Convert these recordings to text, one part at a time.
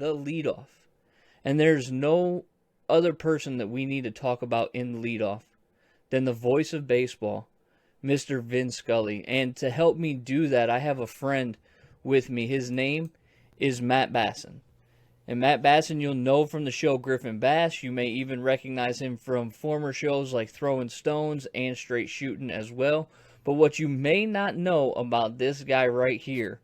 the leadoff. And there's no other person that we need to talk about in the leadoff than the voice of baseball, Mr. Vin Scully. And to help me do that, I have a friend with me. His name is Matt Bassin. And Matt Bassin, you'll know from the show Griffin Bass. You may even recognize him from former shows like Throwing Stones and Straight Shooting as well. But what you may not know about this guy right here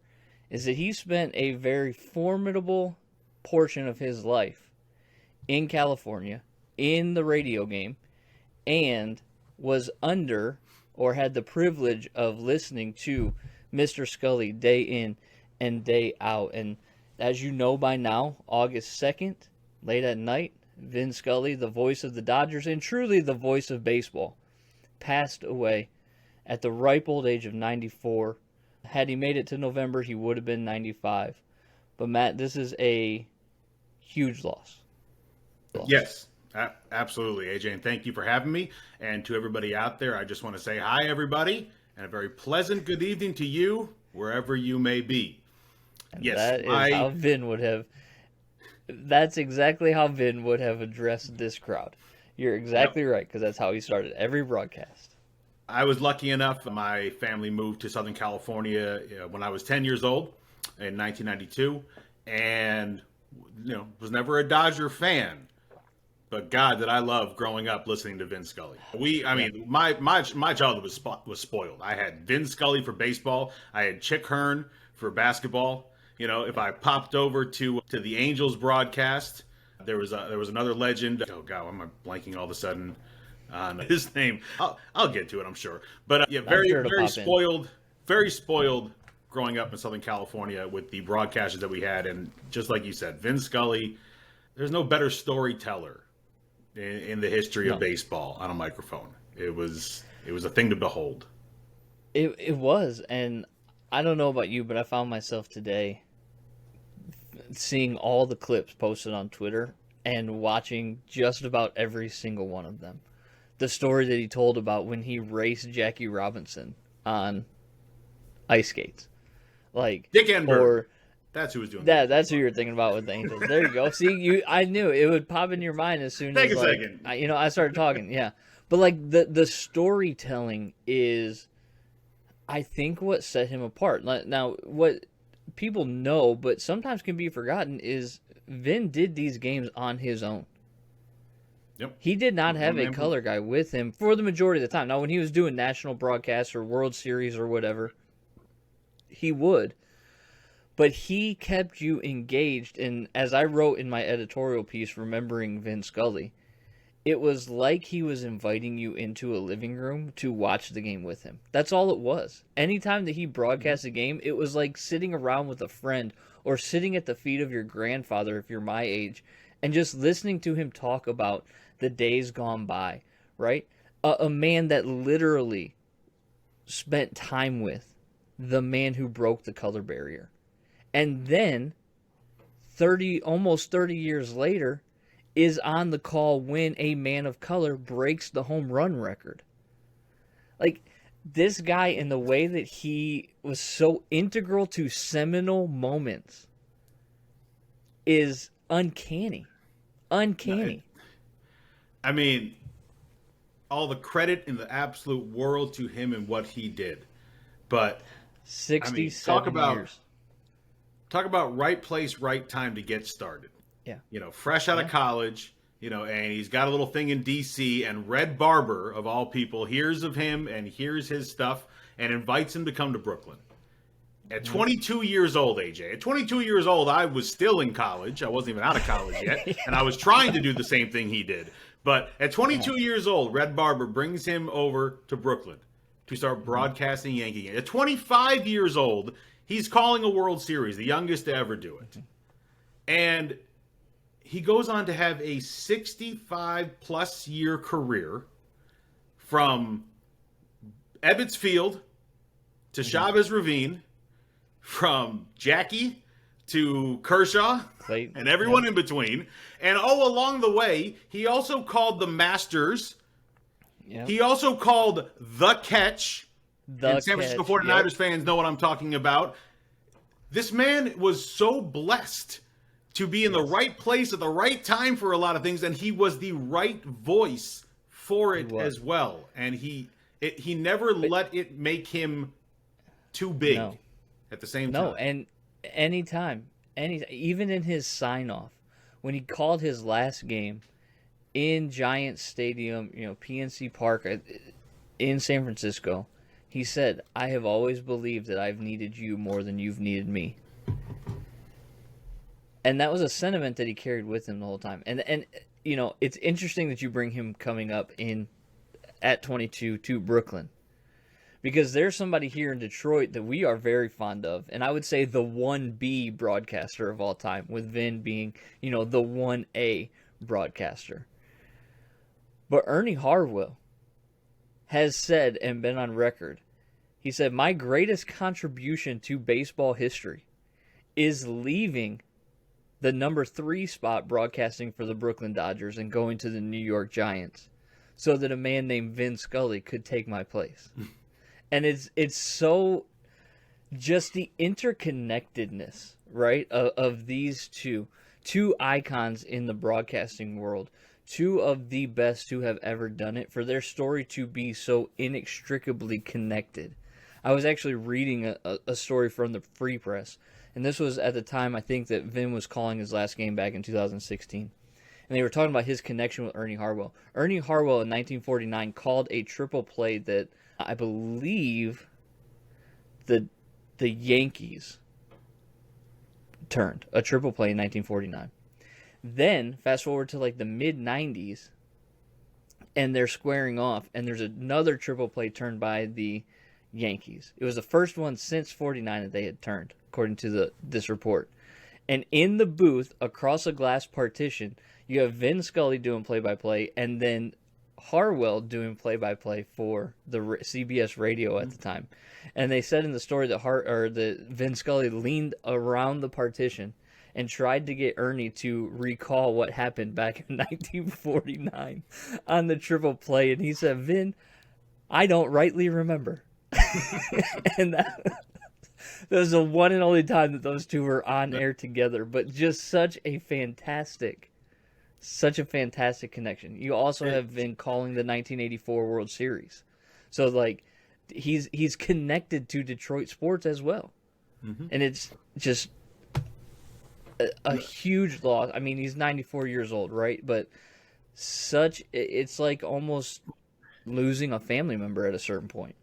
is that he spent a very formidable portion of his life in California, in the radio game, and was under or had the privilege of listening to Mr. Scully day in and day out. And as you know by now, August 2nd, late at night, Vin Scully, the voice of the Dodgers and truly the voice of baseball, passed away at the ripe old age of 94. Had he made it to November, he would have been 95. But Matt, this is a huge loss. Yes, absolutely, AJ. And thank you for having me. And to everybody out there, I just want to say hi, everybody, and a very pleasant good evening to you, wherever you may be. And yes, that is how Vin would have. That's exactly how Vin would have addressed this crowd. You're exactly right, because that's how he started every broadcast. I was lucky enough. My family moved to Southern California when I was 10 years old in 1992, and was never a Dodger fan. But God, did I love growing up listening to Vin Scully. My childhood was spoiled. I had Vin Scully for baseball. I had Chick Hearn for basketball. If I popped over to the Angels broadcast, there was another legend. Oh God, why am I blanking all of a sudden on his name? I'll get to it, I'm sure. But very spoiled growing up in Southern California with the broadcasters that we had, and just like you said, Vin Scully. There's no better storyteller in the history of baseball on a microphone. It was a thing to behold. It was, and I don't know about you, but I found myself today seeing all the clips posted on Twitter and watching just about every single one of them. The story that he told about when he raced Jackie Robinson on ice skates. Like Dick Enberg. That's who was doing that. That's who you're thinking about with the Angels. There you go. See, I knew it would pop in your mind as soon as I started talking. Yeah, but like the storytelling is, I think, what set him apart. Now, what people know, but sometimes can be forgotten, is Vin did these games on his own. Yep. He did not have a color guy with him for the majority of the time. Now, when he was doing national broadcasts or World Series or whatever, he would. But he kept you engaged, and as I wrote in my editorial piece, Remembering Vin Scully, it was like he was inviting you into a living room to watch the game with him. That's all it was. Anytime that he broadcast a game, it was like sitting around with a friend or sitting at the feet of your grandfather, if you're my age, and just listening to him talk about the days gone by, right? A man that literally spent time with the man who broke the color barrier. And then, almost 30 years later, is on the call when a man of color breaks the home run record. Like, this guy, in the way that he was so integral to seminal moments, is uncanny. Uncanny. I mean, all the credit in the absolute world to him and what he did. But 67 years. Talk about right place, right time to get started. Yeah. Fresh out of college, and he's got a little thing in D.C., and Red Barber, of all people, hears of him and hears his stuff and invites him to come to Brooklyn. At 22 years old, AJ, at 22 years old, I was still in college. I wasn't even out of college yet, and I was trying to do the same thing he did. But at 22 years old, Red Barber brings him over to Brooklyn to start broadcasting Yankee games. At 25 years old, he's calling a World Series, the youngest to ever do it. And he goes on to have a 65-plus year career from Ebbets Field to Chavez Ravine, from Jackie to Kershaw and everyone in between. And along the way, he also called the Masters. Yep. He also called The Catch. And San Francisco 49ers fans know what I'm talking about. This man was so blessed to be in the right place at the right time for a lot of things, and he was the right voice for it as well. And he never let it make him too big at the same time. No, and even in his sign-off, when he called his last game in Giants Stadium, PNC Park in San Francisco, he said, "I have always believed that I've needed you more than you've needed me." And that was a sentiment that he carried with him the whole time. And it's interesting that you bring him coming up at 22 to Brooklyn, because there's somebody here in Detroit that we are very fond of, and I would say the 1B broadcaster of all time, with Vin being, the 1A broadcaster. But Ernie Harwell has said and been on record, he said, "My greatest contribution to baseball history is leaving the number 3 spot broadcasting for the Brooklyn Dodgers and going to the New York Giants so that a man named Vin Scully could take my place." And it's so, just the interconnectedness, right, of these two icons in the broadcasting world, 2 of the best who have ever done it, for their story to be so inextricably connected. I was actually reading a story from the Free Press, and this was at the time, I think, that Vin was calling his last game back in 2016. And they were talking about his connection with Ernie Harwell. Ernie Harwell in 1949 called a triple play that I believe the Yankees turned. A triple play in 1949. Then, fast forward to like the mid-90s, and they're squaring off, and there's another triple play turned by the Yankees. It was the first one since 49 that they had turned, according to this report. And in the booth, across a glass partition, you have Vin Scully doing play-by-play, and then Harwell doing play-by-play for the CBS radio at the time. And they said in the story that Vin Scully leaned around the partition and tried to get Ernie to recall what happened back in 1949 on the triple play. And he said, "Vin, I don't rightly remember." And that was the one and only time that those two were on air together. But just such a fantastic connection. You also have Vin calling the 1984 World Series. So, like, he's connected to Detroit sports as well. Mm-hmm. And it's just a huge loss. I mean, he's 94 years old, right? But it's like almost losing a family member at a certain point.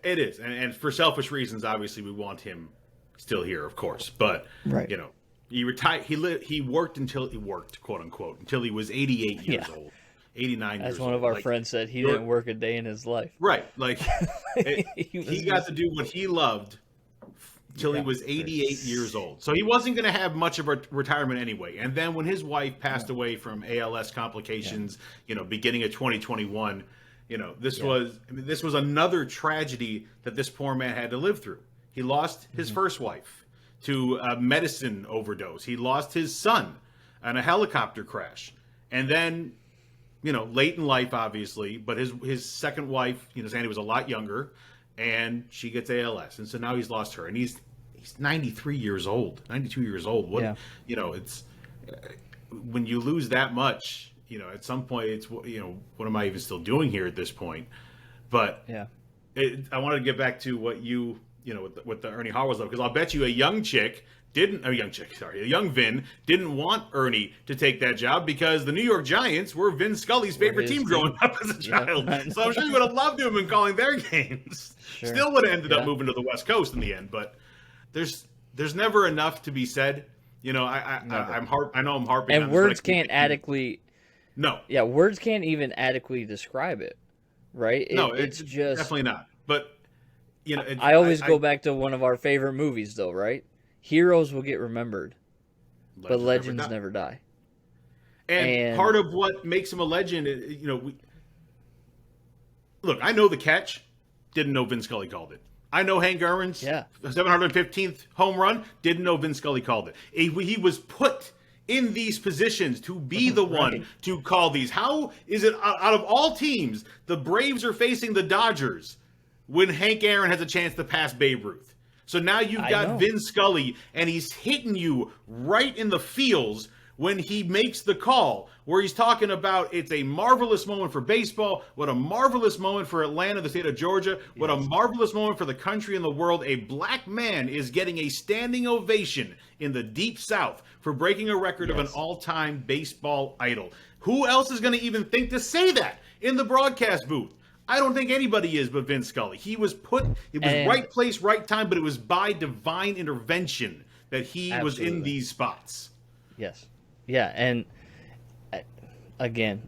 It is. And for selfish reasons, obviously, we want him still here, of course. But, right. He retired. He worked, quote unquote, until he was 88 years old, 89 years old. As one of our friends said, he didn't work a day in his life. Right. Like, he got to do what he loved till he was 88 years old. So he wasn't going to have much of a retirement anyway. And then when his wife passed away from ALS complications, beginning of 2021, this was another tragedy that this poor man had to live through. He lost his first wife to a medicine overdose. He lost his son in a helicopter crash. And then, late in life, obviously, but his second wife, Sandy, was a lot younger, and she gets ALS. And so now he's lost her. And he's 93 years old, 92 years old. It's when you lose that much, at some point it's, what am I even still doing here at this point? But I wanted to get back to what with the Ernie Harwell stuff, because I'll bet you a young Vin didn't want Ernie to take that job, because the New York Giants were Vin Scully's favorite team growing up as a child. So I'm sure he would have loved to have been calling their games. Sure. Still would have ended up moving to the West Coast in the end, but there's never enough to be said. I know I'm harping, and on words can't adequately. No. Yeah, words can't even adequately describe it, right? It's just definitely not. But I always go back to one of our favorite movies, though, right? Heroes will get remembered, but legends never die. And part of what makes him a legend, look, I know The Catch, didn't know Vin Scully called it. I know Hank Aaron's 715th home run, didn't know Vin Scully called it. He was put in these positions to be the one to call these. How is it, out of all teams, the Braves are facing the Dodgers when Hank Aaron has a chance to pass Babe Ruth? So now you've got Vin Scully, and he's hitting you right in the feels when he makes the call, where he's talking about it's a marvelous moment for baseball, what a marvelous moment for Atlanta, the state of Georgia, what a marvelous moment for the country and the world. A black man is getting a standing ovation in the Deep South for breaking a record of an all-time baseball idol. Who else is going to even think to say that in the broadcast booth? I don't think anybody is but Vin Scully. It was right place, right time, but it was by divine intervention that he was in these spots. Yes. Yeah, and again,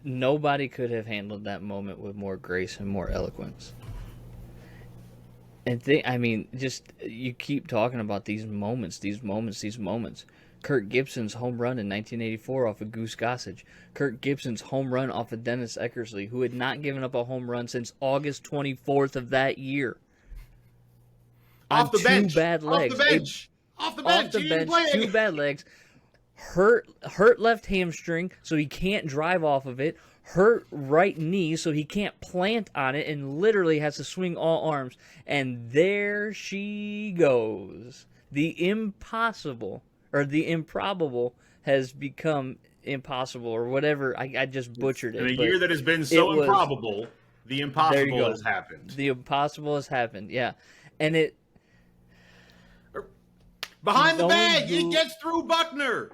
nobody could have handled that moment with more grace and more eloquence. And just you keep talking about these moments. Kirk Gibson's home run in 1984 off of Goose Gossage. Kirk Gibson's home run off of Dennis Eckersley, who had not given up a home run since August 24th of that year. Off the bench. Bad legs. Off the bench. Two bad legs. Hurt left hamstring, so he can't drive off of it. Hurt right knee, so he can't plant on it, and literally has to swing all arms. And there she goes. The impossible, or the improbable, has become impossible, or whatever. I just butchered it. In a year that has been so improbable, the impossible has happened. The impossible has happened, yeah. And it... Behind the bag, it gets through Buckner.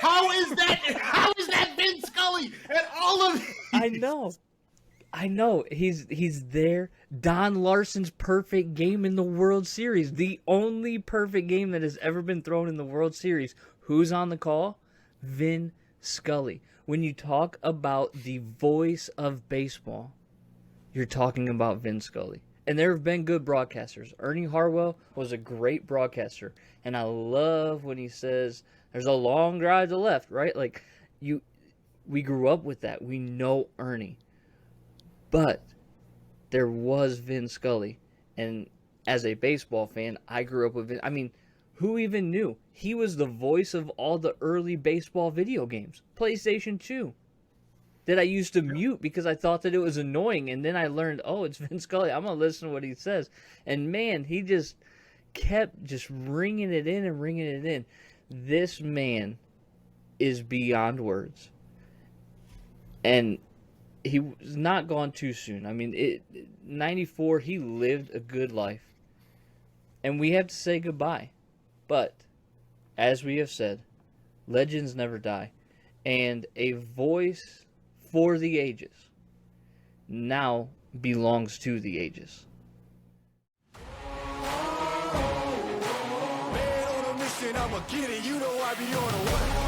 How is that Vin Scully and all of these? I know. He's there. Don Larson's perfect game in the World Series. The only perfect game that has ever been thrown in the World Series. Who's on the call? Vin Scully. When you talk about the voice of baseball, you're talking about Vin Scully. And there have been good broadcasters. Ernie Harwell was a great broadcaster. And I love when he says, there's a long drive to left, right? Like, we grew up with that. We know Ernie. But there was Vin Scully. And as a baseball fan, I grew up with Vin. I mean, who even knew? He was the voice of all the early baseball video games. PlayStation 2. That I used to mute because I thought that it was annoying. And then I learned, oh, it's Vin Scully. I'm going to listen to what he says. And, man, he just kept just ringing it in and ringing it in. This man is beyond words. And he was not gone too soon. I mean, 94, he lived a good life. And we have to say goodbye. But, as we have said, legends never die. And a voice for the ages now belongs to the ages. Man on a mission, I'ma get it. You know I be on a what?